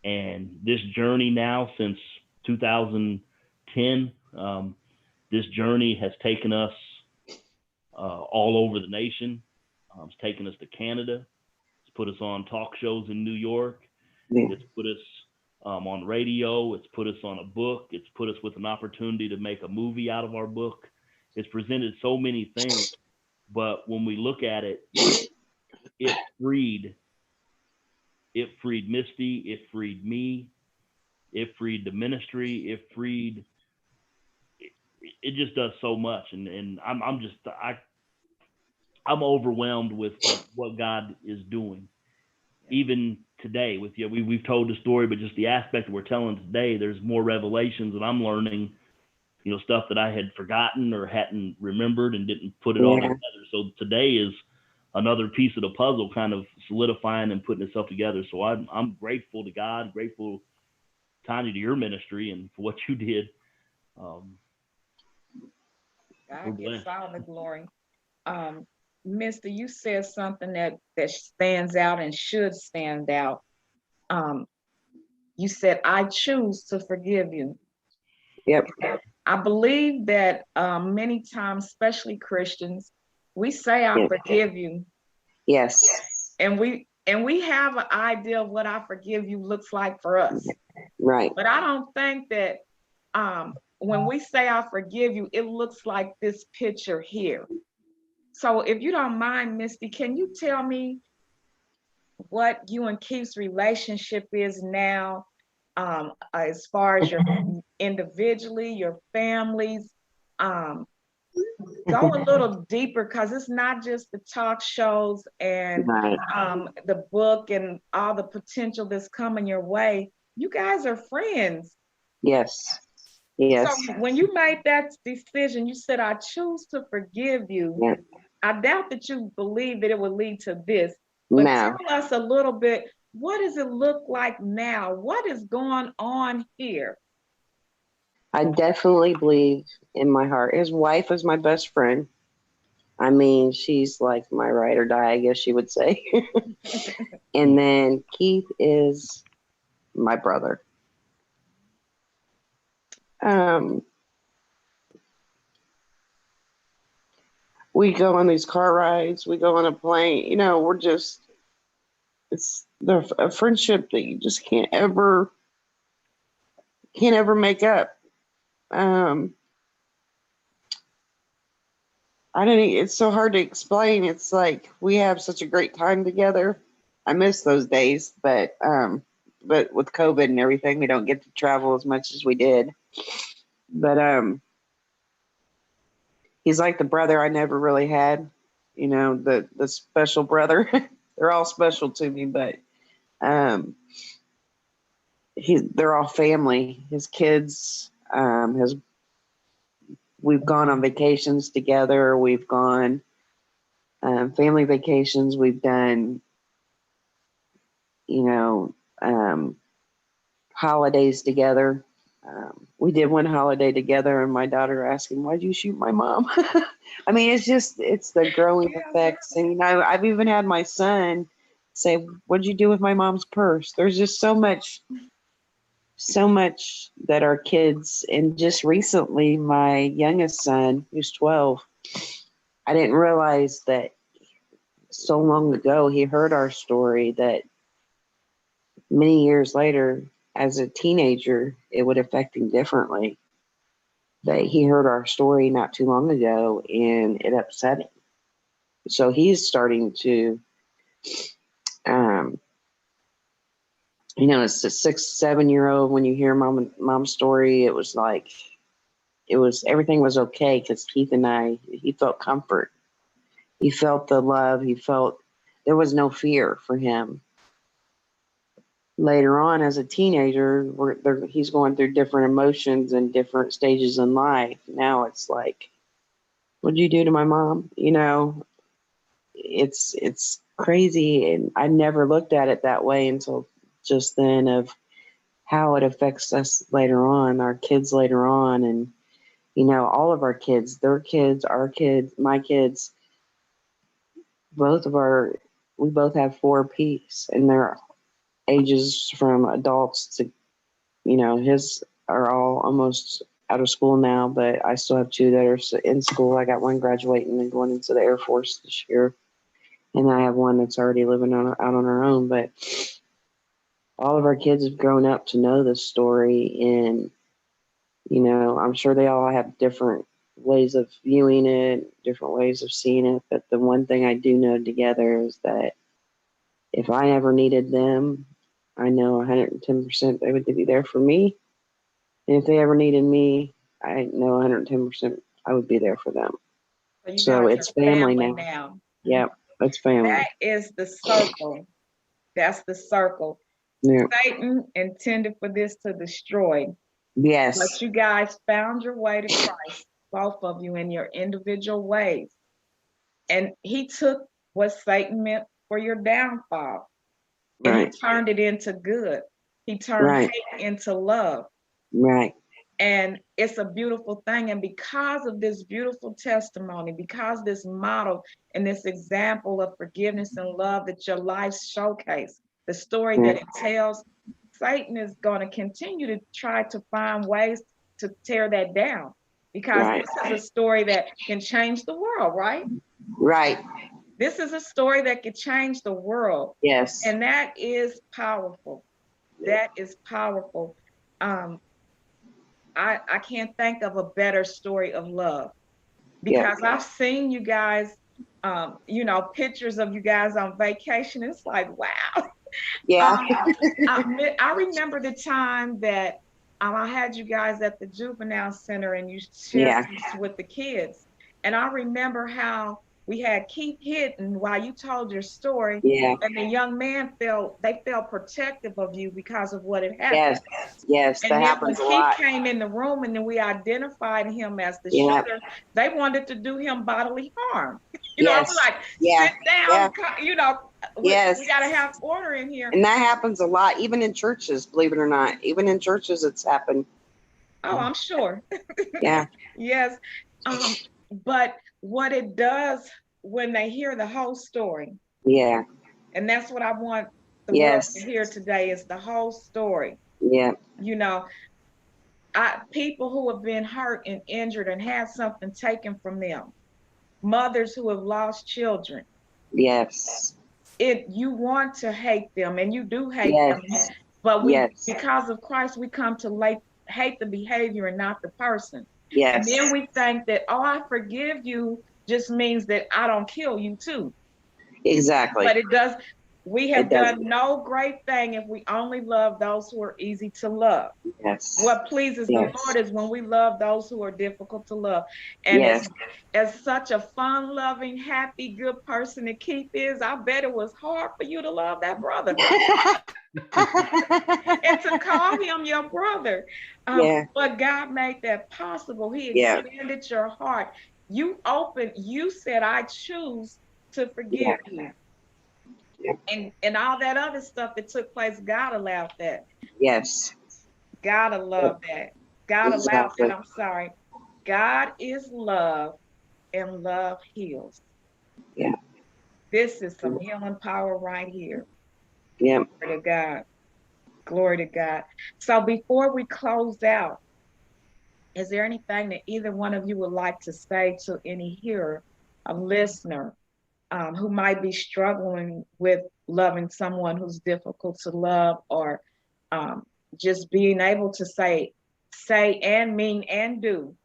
And this journey now, since 2010, this journey has taken us all over the nation. It's taken us to Canada. It's put us on talk shows in New York. Yeah. It's put us on radio. It's put us on a book. It's put us with an opportunity to make a movie out of our book. It's presented so many things. But when we look at it, it freed Misty. It freed me. It freed the ministry. It just does so much. And I'm overwhelmed with what God is doing. Even today with you, we've told the story, but just the aspect that we're telling today, there's more revelations that I'm learning, stuff that I had forgotten or hadn't remembered and didn't put it all together. So today is another piece of the puzzle kind of solidifying and putting itself together. So I'm grateful to God, grateful, Tanya, to your ministry and for what you did. God gets all the glory. Mister, you said something that stands out and should stand out. You said, I choose to forgive you. Yep. I believe that many times, especially Christians, we say, I forgive you. Yes. And we have an idea of what I forgive you looks like for us. Right. But I don't think that when we say I forgive you, it looks like this picture here. So if you don't mind, Misty, can you tell me what you and Keith's relationship is now, as far as your individually, your families? Go a little deeper, because it's not just the talk shows and the book and all the potential that's coming your way. You guys are friends. Yes. Yes. So when you made that decision, you said, I choose to forgive you. Yeah. I doubt that you believe that it would lead to this, but tell us a little bit, what does it look like now? What is going on here? I definitely believe in my heart. His wife is my best friend. I mean, she's like my ride or die, I guess you would say. And then Keith is my brother. We go on these car rides, we go on a plane, it's a friendship that you just can't ever make up. It's so hard to explain. It's like we have such a great time together. I miss those days, but with COVID and everything, we don't get to travel as much as we did. But he's like the brother I never really had, the special brother. They're all special to me, but they're all family. His kids, we've gone on vacations together. We've gone family vacations. We've done, holidays together. We did one holiday together, and my daughter asked him, "Why'd you shoot my mom?" I mean, it's the growing Yeah. effects. And, you know, I've even had my son say, "What'd you do with my mom's purse?" There's just so much that our kids, and just recently, my youngest son, who's 12, I didn't realize that so long ago he heard our story that many years later, as a teenager, it would affect him differently. That he heard our story not too long ago and it upset him. So he's starting to, um, you know, it's a 6, 7 year old. When you hear mom's story, it was like, everything was okay because Keith and he felt comfort. He felt the love. He felt there was no fear for him. Later on, as a teenager, he's going through different emotions and different stages in life. Now it's like, what'd you do to my mom? You know, it's crazy, and I never looked at it that way until just then, of how it affects us later on, our kids later on, and you know, all of our kids, their kids, our kids, my kids, we both have 4 apiece, and they're ages from adults to, you know, his are all almost out of school now, but I still have 2 that are in school. I got one graduating and going into the Air Force this year, and I have one that's already living out on her own. But all of our kids have grown up to know this story, and you know, I'm sure they all have different ways of viewing it, different ways of seeing it. But the one thing I do know together is that if I ever needed them, I know 110% they would be there for me. And if they ever needed me, I know 110% I would be there for them. So you So guys it's are family family now. now. Yep, it's family. That is the circle. That's the circle. Yeah. Satan intended for this to destroy, Yes. but you guys found your way to Christ, both of you in your individual ways. And he took what Satan meant for your downfall, and Right. he turned it into good. He turned Right. hate into love. Right. And it's a beautiful thing. And because of this beautiful testimony, because this model and this example of forgiveness and love that your life showcase, the story that it tells, Satan is going to continue to try to find ways to tear that down, because Right. this is a story that can change the world, right? Right. This is a story that could change the world. Yes. And that is powerful. That is powerful. I can't think of a better story of love, because I've seen you guys, you know, pictures of you guys on vacation. It's like, wow. Yeah. I remember the time that I had you guys at the juvenile center and you shared this with the kids. And I remember how we had Keith hidden while you told your story. Yeah. And the young man felt protective of you because of what had happened. Yes. Yes. And That then happens when a Keith lot. came in the room and then we identified him as the Yeah. shooter, they wanted to do him bodily harm. You know, Yes. I'm like, Yeah. sit down, you know, Yes. we got to have order in here. And that happens a lot, even in churches, believe it or not. Even in churches, it's happened. Oh, I'm sure. Yeah. Yes. But what it does when they hear the whole story, Yeah. and that's what I want the world to hear today, is the whole story. Yeah. You know, people who have been hurt and injured and had something taken from them, mothers who have lost children. Yes. You want to hate them, and you do hate them, but because of Christ, we come to hate the behavior and not the person. Yes. And then we think that, oh, I forgive you just means that I don't kill you too. Exactly. But it does. We have done no great thing if we only love those who are easy to love. Yes. What pleases the Lord is when we love those who are difficult to love. And as such a fun, loving, happy, good person that Keith is, I bet it was hard for you to love that brother. And to call him your brother. But God made that possible. He expanded your heart. You said, I choose to forgive you. And all that other stuff that took place, God allowed that. Yes. God allowed that. God allows it. Exactly. I'm sorry. God is love, and love heals. Yeah. This is some healing power right here. Yeah. Glory to God. Glory to God. So before we close out, is there anything that either one of you would like to say to any hearer, a listener, who might be struggling with loving someone who's difficult to love, or just being able to say and mean and do?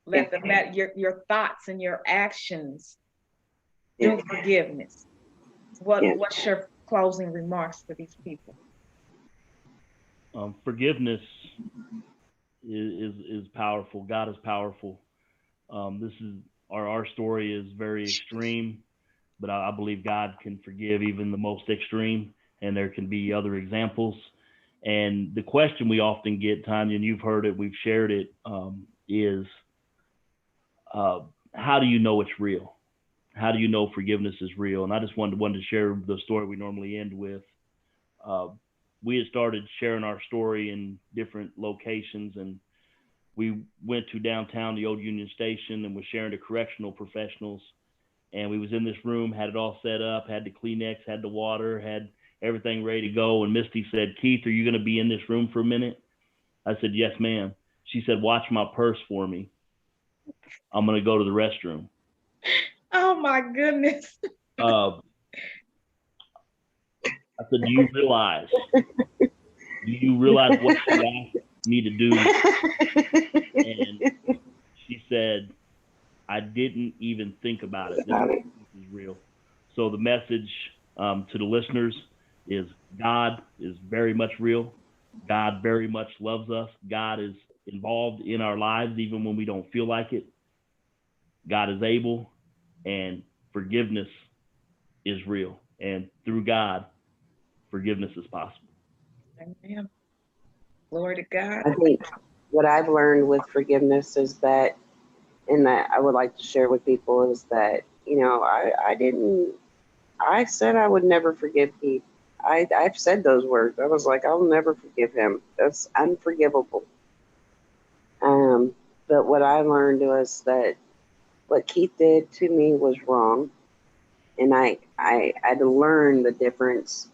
Let them let your thoughts and your actions do forgiveness. What's your closing remarks to these people? Forgiveness is powerful. God is powerful. This is our story is very extreme, but I believe God can forgive even the most extreme, and there can be other examples. And the question we often get, Tanya, and you've heard it, we've shared it, is how do you know it's real? How do you know forgiveness is real? And I just wanted to share the story we normally end with. We had started sharing our story in different locations, and we went to downtown, the old Union Station, and was sharing to correctional professionals. And we was in this room, had it all set up, had the Kleenex, had the water, had everything ready to go. And Misty said, "Keith, are you going to be in this room for a minute?" I said, "Yes, ma'am." She said, "Watch my purse for me. I'm going to go to the restroom." Oh my goodness. I said, do you realize what she asked me to do? And she said, "I didn't even think about it. This is real." So the message to the listeners is God is very much real. God very much loves us. God is involved in our lives even when we don't feel like it. God is able, and forgiveness is real. And through God, forgiveness is possible. Amen. Glory to God. I think what I've learned with forgiveness is that, and that I would like to share with people, is that, I said I would never forgive Pete. I've said those words. I was like, I'll never forgive him. That's unforgivable. But what I learned was that what Keith did to me was wrong. And I had to learn the difference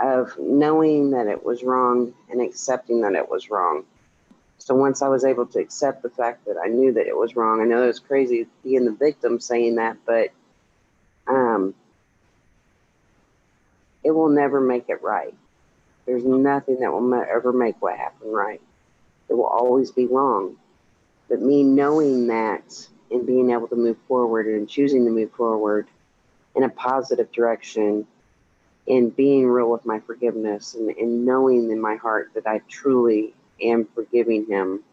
of knowing that it was wrong and accepting that it was wrong. So once I was able to accept the fact that I knew that it was wrong, I know it was crazy being the victim saying that, but it will never make it right. There's nothing that will ever make what happened right. It will always be wrong. But me knowing that and being able to move forward and choosing to move forward in a positive direction and being real with my forgiveness and knowing in my heart that I truly am forgiving him,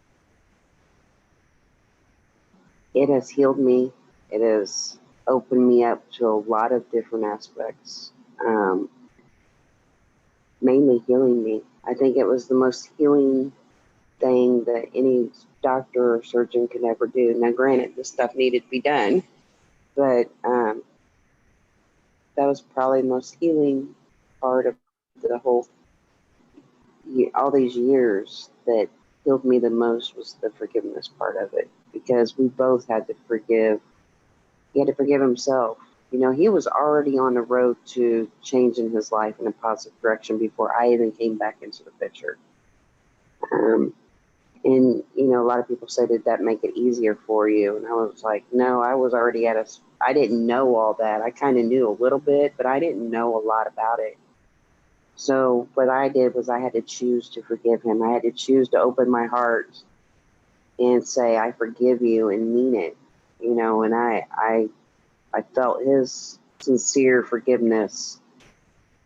it has healed me. It has opened me up to a lot of different aspects, mainly healing me. I think it was the most healing thing that any doctor or surgeon could ever do. Now, granted, this stuff needed to be done, but that was probably the most healing part of the whole, all these years. That healed me the most was the forgiveness part of it, because we both had to forgive. He had to forgive himself. He was already on the road to changing his life in a positive direction before I even came back into the picture. And, a lot of people say, did that make it easier for you? And I was like, no, I was already I didn't know all that. I kind of knew a little bit, but I didn't know a lot about it. So what I did was I had to choose to forgive him. I had to choose to open my heart and say, I forgive you, and mean it, and I felt his sincere forgiveness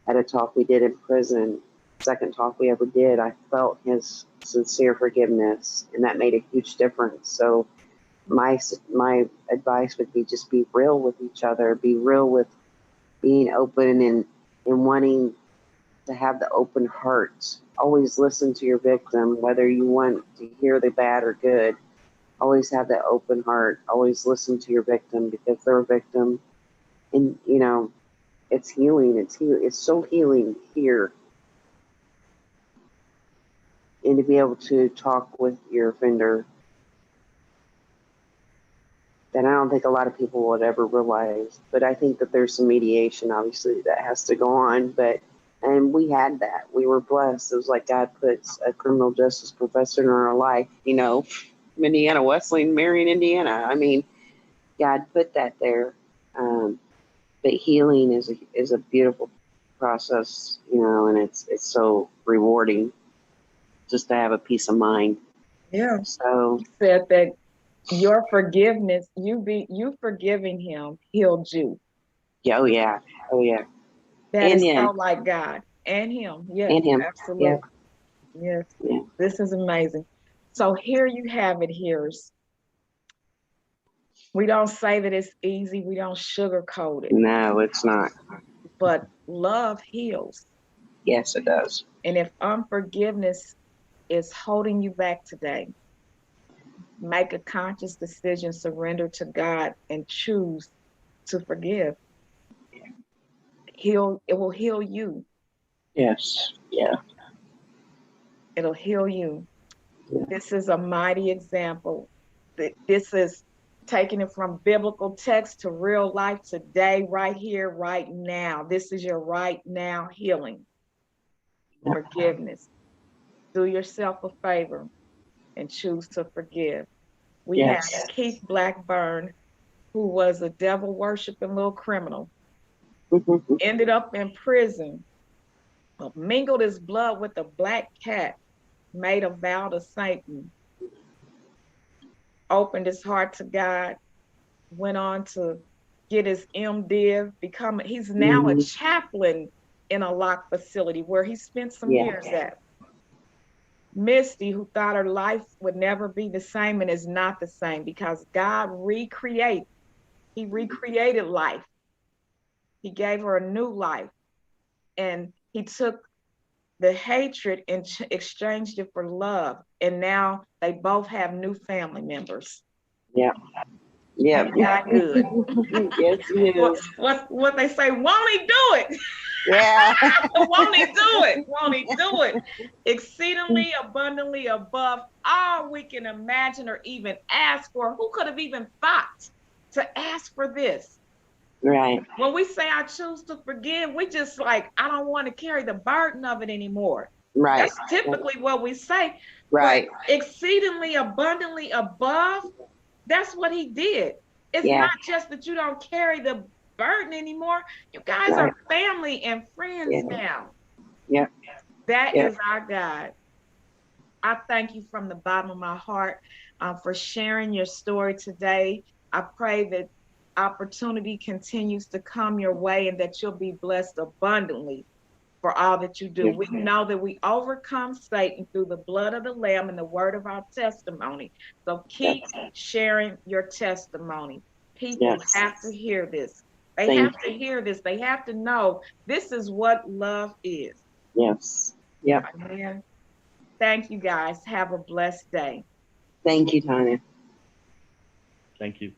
at a talk we did in prison. Second talk we ever did, I felt his sincere forgiveness, and that made a huge difference. So my advice would be, just be real with each other, be real with being open and wanting to have the open heart. Always listen to your victim, whether you want to hear the bad or good. Always have that open heart. Always listen to your victim, because they're a victim, and it's healing. It's so healing here. and to be able to talk with your offender, that I don't think a lot of people would ever realize. But I think that there's some mediation, obviously, that has to go on. And we had that. We were blessed. It was like God puts a criminal justice professor in our life, you know, from Indiana Wesleyan, Marion, Indiana. I mean, God put that there. But healing is a beautiful process, you know, and it's so rewarding just to have a peace of mind. Yeah. So You said that your forgiveness, you forgiving him healed you. yeah, oh yeah, oh yeah, That and is him, so like God and him. Yes, and him, absolutely. Yes, yeah. this is amazing. So here you have it, here's. We don't say that it's easy. We don't sugarcoat it, No, it's not. but love heals. Yes, it does. And if unforgiveness is holding you back today, make a conscious decision, surrender to God, and choose to forgive. It will heal you. Yes, yeah, It'll heal you. yeah. This is a mighty example. This is taking it from biblical text to real life today, right here, right now. This is your right now healing, forgiveness. Do yourself a favor and choose to forgive. We had Yes. Keith Blackburn, who was a devil worshiping little criminal, ended up in prison, but mingled his blood with a black cat, made a vow to Satan, opened his heart to God, went on to get his MDiv, he's now a chaplain in a locked facility where he spent some years at. Misty, who thought her life would never be the same and is not the same because God he recreated life. He gave her a new life, and he took the hatred and exchanged it for love. And now they both have new family members. Yeah. Yeah. God good. Yes, he is. What they say, won't he do it? Yeah. Won't he do it? Won't he do it? Exceedingly abundantly above all we can imagine or even ask for. Who could have even thought to ask for this? Right. When we say I choose to forgive, we just like, I don't want to carry the burden of it anymore. Right. That's typically what we say. Right. But exceedingly abundantly above, that's what he did. It's not just that you don't carry the burden anymore. You guys are family and friends now. Yeah. That is our God. I thank you from the bottom of my heart for sharing your story today. I pray that opportunity continues to come your way and that you'll be blessed abundantly for all that you do. We know that we overcome Satan through the blood of the Lamb and the word of our testimony. So keep sharing your testimony. People have to hear this. They have to hear this. They have to know this is what love is. Yes. Yep. Amen. Thank you, guys. Have a blessed day. Thank you, Tanya. Thank you.